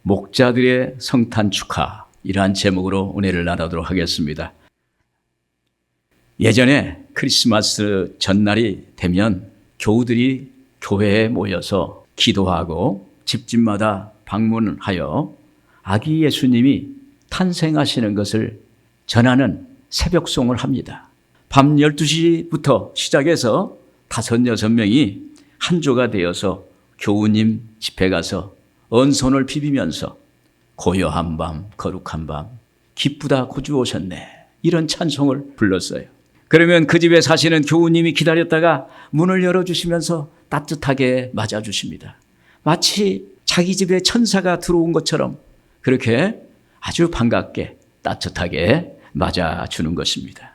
목자들의 성탄 축하, 이러한 제목으로 은혜를 나누도록 하겠습니다. 예전에 크리스마스 전날이 되면 교우들이 교회에 모여서 기도하고 집집마다 방문하여 아기 예수님이 탄생하시는 것을 전하는 새벽송을 합니다. 밤 12시부터 시작해서 5, 6명이 한 조가 되어서 교우님 집에 가서 언손을 비비면서 고요한 밤, 거룩한 밤, 기쁘다 구주 오셨네, 이런 찬송을 불렀어요. 그러면 그 집에 사시는 교우님이 기다렸다가 문을 열어주시면서 따뜻하게 맞아주십니다. 마치 자기 집에 천사가 들어온 것처럼 그렇게 아주 반갑게 따뜻하게 맞아주는 것입니다.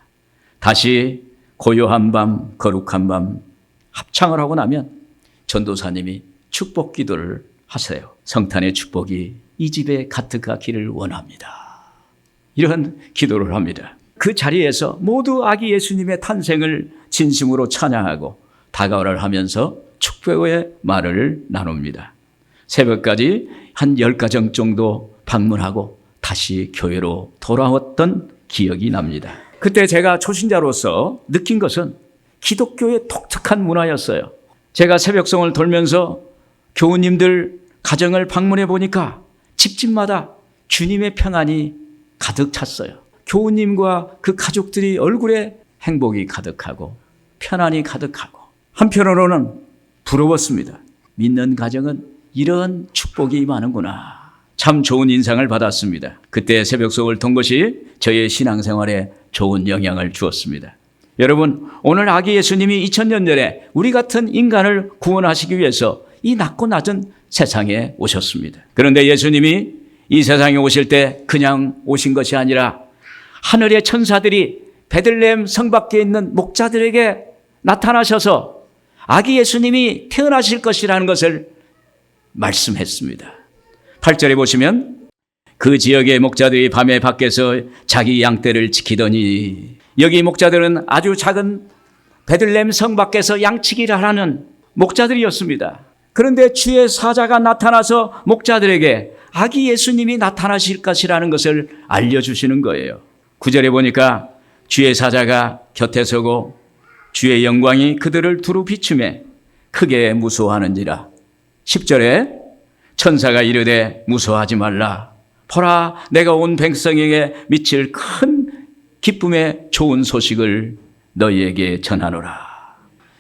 다시 고요한 밤, 거룩한 밤 합창을 하고 나면 전도사님이 축복 기도를 하세요. 성탄의 축복이 이 집에 가득하기를 원합니다. 이런 기도를 합니다. 그 자리에서 모두 아기 예수님의 탄생을 진심으로 찬양하고 다가오를 하면서 축복의 말을 나눕니다. 새벽까지 한 10가정 정도 방문하고 다시 교회로 돌아왔던 기억이 납니다. 그때 제가 초신자로서 느낀 것은 기독교의 독특한 문화였어요. 제가 새벽성을 돌면서 교우님들 가정을 방문해 보니까 집집마다 주님의 평안이 가득 찼어요. 교우님과 그 가족들이 얼굴에 행복이 가득하고 편안이 가득하고, 한편으로는 부러웠습니다. 믿는 가정은 이런 축복이 많은구나. 참 좋은 인상을 받았습니다. 그때 새벽송을 돈 것이 저의 신앙생활에 좋은 영향을 주었습니다. 여러분, 오늘 아기 예수님이 2000년 전에 우리 같은 인간을 구원하시기 위해서 이 낮고 낮은 세상에 오셨습니다. 그런데 예수님이 이 세상에 오실 때 그냥 오신 것이 아니라 하늘의 천사들이 베들레헴 성 밖에 있는 목자들에게 나타나셔서 아기 예수님이 태어나실 것이라는 것을 말씀했습니다. 8절에 보시면 그 지역의 목자들이 밤에 밖에서 자기 양떼를 지키더니, 여기 목자들은 아주 작은 베들레헴 성 밖에서 양치기를 하는 목자들이었습니다. 그런데 주의 사자가 나타나서 목자들에게 아기 예수님이 나타나실 것이라는 것을 알려주시는 거예요. 9절에 보니까 주의 사자가 곁에 서고 주의 영광이 그들을 두루 비추매 크게 무서워하는지라. 10절에 천사가 이르되 무서워하지 말라. 보라, 내가 온 백성에게 미칠 큰 기쁨의 좋은 소식을 너희에게 전하노라.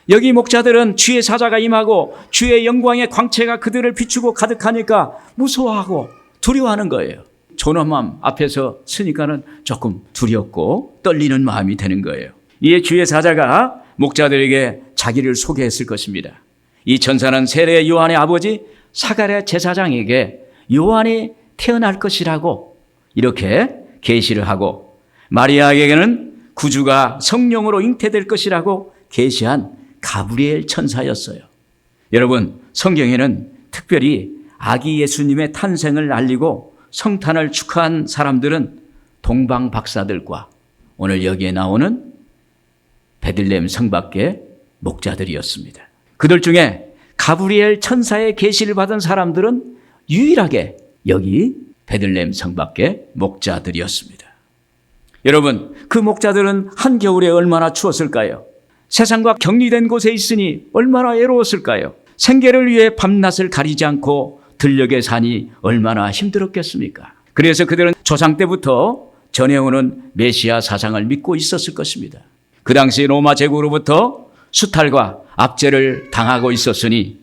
여기 목자들은 주의 사자가 임하고 주의 영광의 광채가 그들을 비추고 가득하니까 무서워하고 두려워하는 거예요. 존엄함 앞에서 서니까는 조금 두렵고 떨리는 마음이 되는 거예요. 이에 주의 사자가 목자들에게 자기를 소개했을 것입니다. 이 천사는 세례 요한의 아버지 사가랴 제사장에게 요한이 태어날 것이라고 이렇게 계시를 하고, 마리아에게는 구주가 성령으로 잉태될 것이라고 계시한 가브리엘 천사였어요. 여러분, 성경에는 특별히 아기 예수님의 탄생을 알리고 성탄을 축하한 사람들은 동방 박사들과 오늘 여기에 나오는 베들레헴 성 밖의 목자들이었습니다. 그들 중에 가브리엘 천사의 계시를 받은 사람들은 유일하게 여기 베들레헴 성 밖의 목자들이었습니다. 여러분, 그 목자들은 한겨울에 얼마나 추웠을까요? 세상과 격리된 곳에 있으니 얼마나 외로웠을까요? 생계를 위해 밤낮을 가리지 않고 들녘에 사니 얼마나 힘들었겠습니까? 그래서 그들은 조상 때부터 전해오는 메시아 사상을 믿고 있었을 것입니다. 그 당시 로마 제국으로부터 수탈과 압제를 당하고 있었으니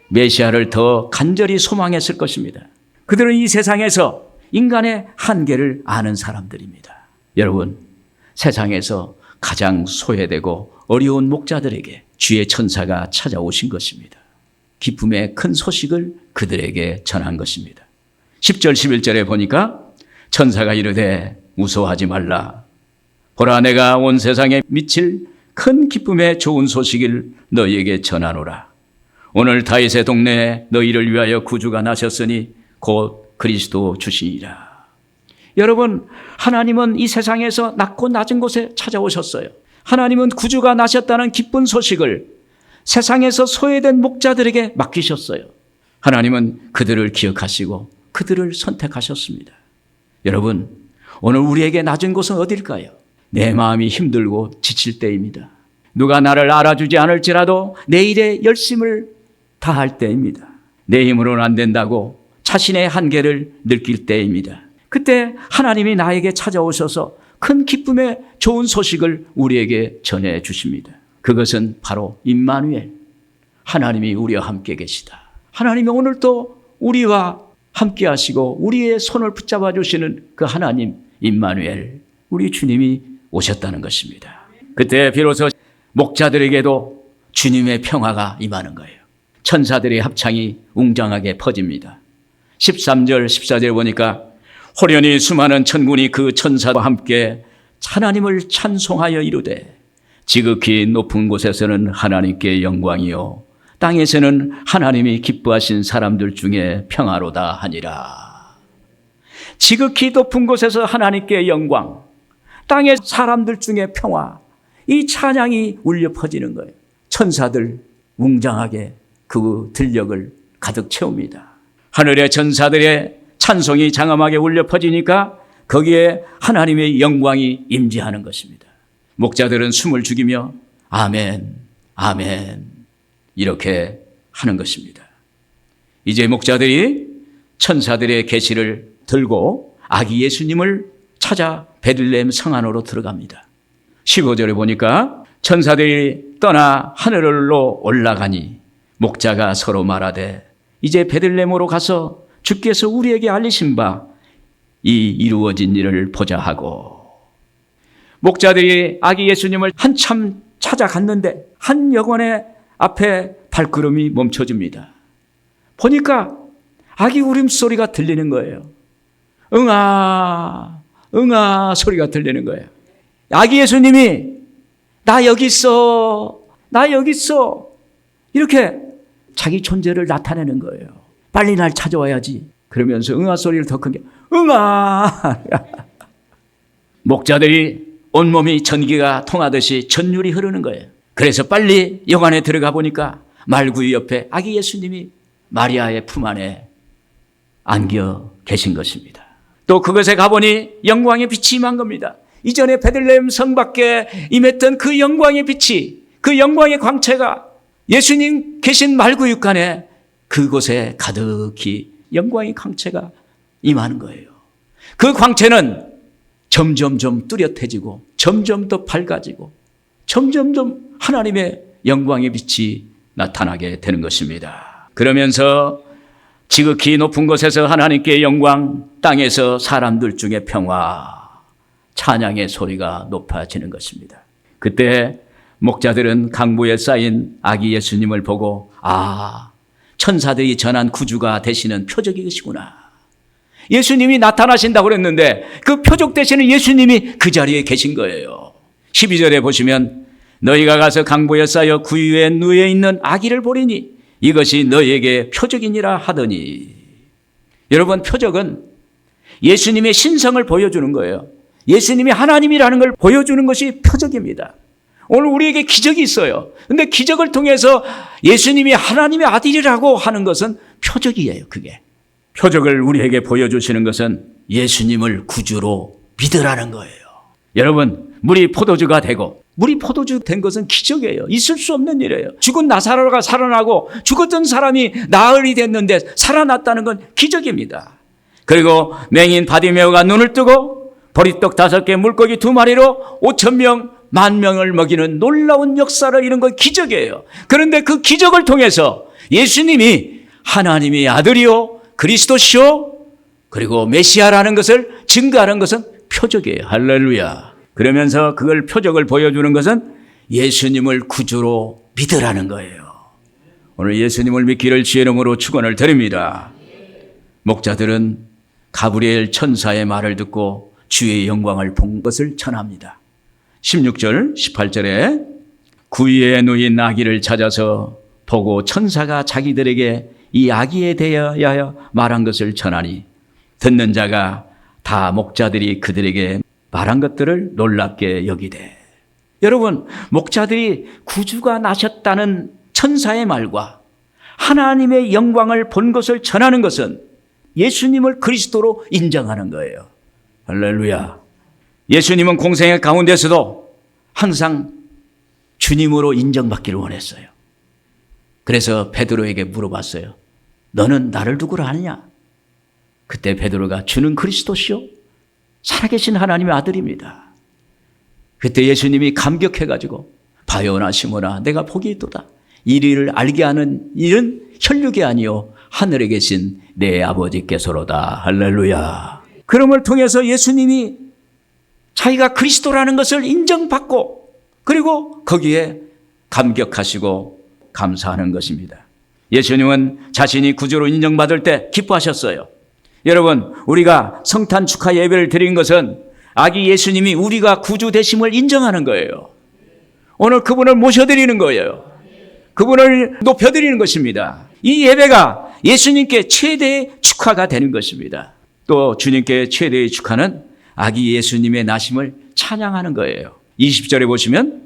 메시아를 더 간절히 소망했을 것입니다. 그들은 이 세상에서 인간의 한계를 아는 사람들입니다. 여러분, 세상에서 가장 소외되고 어려운 목자들에게 주의 천사가 찾아오신 것입니다. 기쁨의 큰 소식을 그들에게 전한 것입니다. 10절 11절에 보니까 천사가 이르되 무서워하지 말라. 보라, 내가 온 세상에 미칠 큰 기쁨의 좋은 소식을 너희에게 전하노라. 오늘 다윗의 동네에 너희를 위하여 구주가 나셨으니 곧 그리스도 주시니라. 여러분, 하나님은 이 세상에서 낮고 낮은 곳에 찾아오셨어요. 하나님은 구주가 나셨다는 기쁜 소식을 세상에서 소외된 목자들에게 맡기셨어요. 하나님은 그들을 기억하시고 그들을 선택하셨습니다. 여러분, 오늘 우리에게 낮은 곳은 어딜까요? 내 마음이 힘들고 지칠 때입니다. 누가 나를 알아주지 않을지라도 내 일에 열심을 다할 때입니다. 내 힘으로는 안 된다고 자신의 한계를 느낄 때입니다. 그때 하나님이 나에게 찾아오셔서 큰 기쁨의 좋은 소식을 우리에게 전해 주십니다. 그것은 바로 임마누엘, 하나님이 우리와 함께 계시다. 하나님이 오늘도 우리와 함께 하시고 우리의 손을 붙잡아 주시는 그 하나님 임마누엘, 우리 주님이 오셨다는 것입니다. 그때 비로소 목자들에게도 주님의 평화가 임하는 거예요. 천사들의 합창이 웅장하게 퍼집니다. 13절 14절 보니까 호련히 수많은 천군이 그 천사와 함께 하나님을 찬송하여 이르되 지극히 높은 곳에서는 하나님께 영광이요 땅에서는 하나님이 기뻐하신 사람들 중에 평화로다 하니라. 지극히 높은 곳에서 하나님께 영광, 땅의 사람들 중에 평화, 이 찬양이 울려 퍼지는 거예요. 천사들 웅장하게 그 들녘을 가득 채웁니다. 하늘의 천사들의 찬송이 장엄하게 울려 퍼지니까 거기에 하나님의 영광이 임재하는 것입니다. 목자들은 숨을 죽이며 아멘, 아멘 이렇게 하는 것입니다. 이제 목자들이 천사들의 계시를 들고 아기 예수님을 찾아 베들레헴 성 안으로 들어갑니다. 15절에 보니까 천사들이 떠나 하늘로 올라가니 목자가 서로 말하되 이제 베들레헴으로 가서 주께서 우리에게 알리신 바 이 이루어진 일을 보자 하고, 목자들이 아기 예수님을 한참 찾아갔는데 한 여관의 앞에 발걸음이 멈춰집니다. 보니까 아기 울음소리가 들리는 거예요. 응아 응아 소리가 들리는 거예요. 아기 예수님이 나 여기 있어, 나 여기 있어 이렇게 자기 존재를 나타내는 거예요. 빨리 날 찾아와야지. 그러면서 응아 소리를 더 크게 응아. 목자들이 온몸이 전기가 통하듯이 전율이 흐르는 거예요. 그래서 빨리 여관에 들어가 보니까 말구유 옆에 아기 예수님이 마리아의 품 안에 안겨 계신 것입니다. 또 그것에 가보니 영광의 빛이 임한 겁니다. 이전에 베들레헴 성 밖에 임했던 그 영광의 빛이, 그 영광의 광채가 예수님 계신 말구유관에 그곳에 가득히 영광의 광채가 임하는 거예요. 그 광채는 점점점 뚜렷해지고 점점 더 밝아지고 점점점 하나님의 영광의 빛이 나타나게 되는 것입니다. 그러면서 지극히 높은 곳에서 하나님께 영광, 땅에서 사람들 중에 평화, 찬양의 소리가 높아지는 것입니다. 그때 목자들은 강보에 쌓인 아기 예수님을 보고 천사들이 전한 구주가 되시는 표적이시구나. 예수님이 나타나신다고 그랬는데 그 표적 되시는 예수님이 그 자리에 계신 거예요. 12절에 보시면 너희가 가서 강보에 쌓여 구유에 누워 있는 아기를 보리니 이것이 너희에게 표적이니라 하더니, 여러분 표적은 예수님의 신성을 보여주는 거예요. 예수님이 하나님이라는 걸 보여주는 것이 표적입니다. 오늘 우리에게 기적이 있어요. 그런데 기적을 통해서 예수님이 하나님의 아들이라고 하는 것은 표적이에요. 그게 표적을 우리에게 보여주시는 것은 예수님을 구주로 믿으라는 거예요. 여러분, 물이 포도주가 되고, 물이 포도주 된 것은 기적이에요. 있을 수 없는 일이에요. 죽은 나사로가 살아나고 죽었던 사람이 나흘이 됐는데 살아났다는 건 기적입니다. 그리고 맹인 바디메오가 눈을 뜨고 보리떡 5개 물고기 2마리로 5,000명 10,000명을 먹이는 놀라운 역사를 이룬 건 기적이에요. 그런데 그 기적을 통해서 예수님이 하나님의 아들이요 그리스도시요 그리고 메시아라는 것을 증거하는 것은 표적이에요. 할렐루야. 그러면서 그걸 표적을 보여주는 것은 예수님을 구주로 믿으라는 거예요. 오늘 예수님을 믿기를 주의 이름으로 축원을 드립니다. 목자들은 가브리엘 천사의 말을 듣고 주의 영광을 본 것을 전합니다. 16절 18절에 구유에 누인 아기를 찾아서 보고 천사가 자기들에게 이 아기에 대하여 말한 것을 전하니 듣는 자가 다 목자들이 그들에게 말한 것들을 놀랍게 여기되. 여러분, 목자들이 구주가 나셨다는 천사의 말과 하나님의 영광을 본 것을 전하는 것은 예수님을 그리스도로 인정하는 거예요. 할렐루야. 예수님은 공생의 가운데서도 항상 주님으로 인정받기를 원했어요. 그래서 베드로에게 물어봤어요. 너는 나를 누구로 아느냐? 그때 베드로가 주는 그리스도시요 살아계신 하나님의 아들입니다. 그때 예수님이 감격해가지고 바요나 시모나 내가 복이 있도다. 이 일을 알게 하는 일은 혈육이 아니요 하늘에 계신 내 아버지께서로다. 할렐루야. 그럼을 통해서 예수님이 자기가 그리스도라는 것을 인정받고 그리고 거기에 감격하시고 감사하는 것입니다. 예수님은 자신이 구주로 인정받을 때 기뻐하셨어요. 여러분, 우리가 성탄 축하 예배를 드린 것은 아기 예수님이 우리가 구주 되심을 인정하는 거예요. 오늘 그분을 모셔드리는 거예요. 그분을 높여드리는 것입니다. 이 예배가 예수님께 최대의 축하가 되는 것입니다. 또 주님께 최대의 축하는 아기 예수님의 나심을 찬양하는 거예요. 20절에 보시면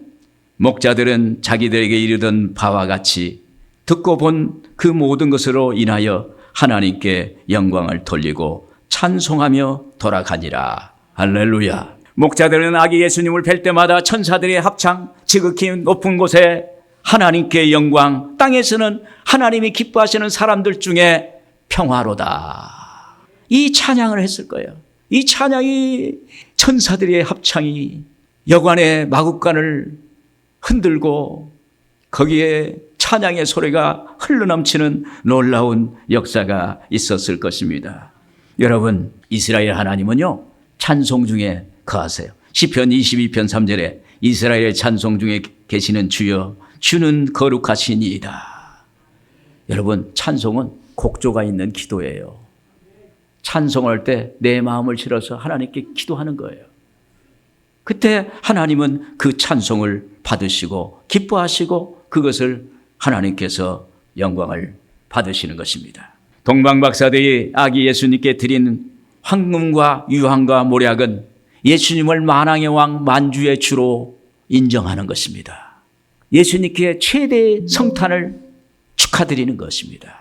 목자들은 자기들에게 이르던 바와 같이 듣고 본 그 모든 것으로 인하여 하나님께 영광을 돌리고 찬송하며 돌아가니라. 할렐루야. 목자들은 아기 예수님을 뵐 때마다 천사들의 합창, 지극히 높은 곳에 하나님께 영광, 땅에서는 하나님이 기뻐하시는 사람들 중에 평화로다. 이 찬양을 했을 거예요. 이 찬양이 천사들의 합창이 여관의 마국간을 흔들고 거기에 찬양의 소리가 흘러넘치는 놀라운 역사가 있었을 것입니다. 여러분, 이스라엘 하나님은요 찬송 중에 거하세요. 시편 22편 3절에 이스라엘의 찬송 중에 계시는 주여 주는 거룩하시니이다. 여러분, 찬송은 곡조가 있는 기도예요. 찬송할 때 내 마음을 실어서 하나님께 기도하는 거예요. 그때 하나님은 그 찬송을 받으시고 기뻐하시고 그것을 하나님께서 영광을 받으시는 것입니다. 동방박사들이 아기 예수님께 드린 황금과 유황과 모략은 예수님을 만왕의 왕 만주의 주로 인정하는 것입니다. 예수님께 최대의 성탄을 축하드리는 것입니다.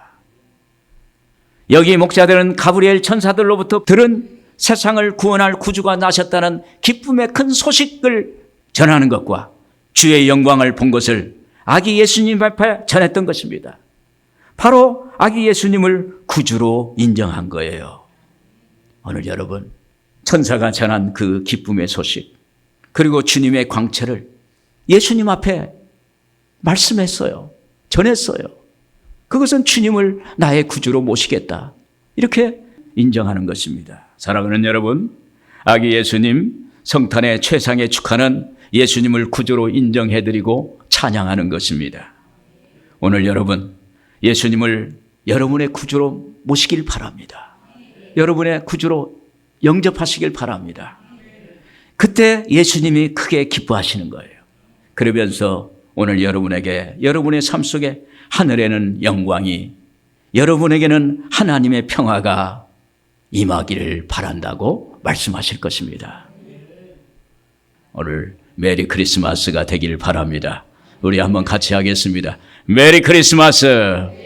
여기 목자들은 가브리엘 천사들로부터 들은 세상을 구원할 구주가 나셨다는 기쁨의 큰 소식을 전하는 것과 주의 영광을 본 것을 아기 예수님 앞에 전했던 것입니다. 바로 아기 예수님을 구주로 인정한 거예요. 오늘 여러분, 천사가 전한 그 기쁨의 소식 그리고 주님의 광채를 예수님 앞에 말씀했어요. 전했어요. 그것은 주님을 나의 구주로 모시겠다. 이렇게 인정하는 것입니다. 사랑하는 여러분, 아기 예수님 성탄의 최상의 축하는 예수님을 구주로 인정해드리고 찬양하는 것입니다. 오늘 여러분, 예수님을 여러분의 구주로 모시길 바랍니다. 여러분의 구주로 영접하시길 바랍니다. 그때 예수님이 크게 기뻐하시는 거예요. 그러면서 오늘 여러분에게 여러분의 삶 속에 하늘에는 영광이 여러분에게는 하나님의 평화가 임하기를 바란다고 말씀하실 것입니다. 오늘 메리 크리스마스가 되길 바랍니다. 우리 한번 같이 하겠습니다. 메리 크리스마스.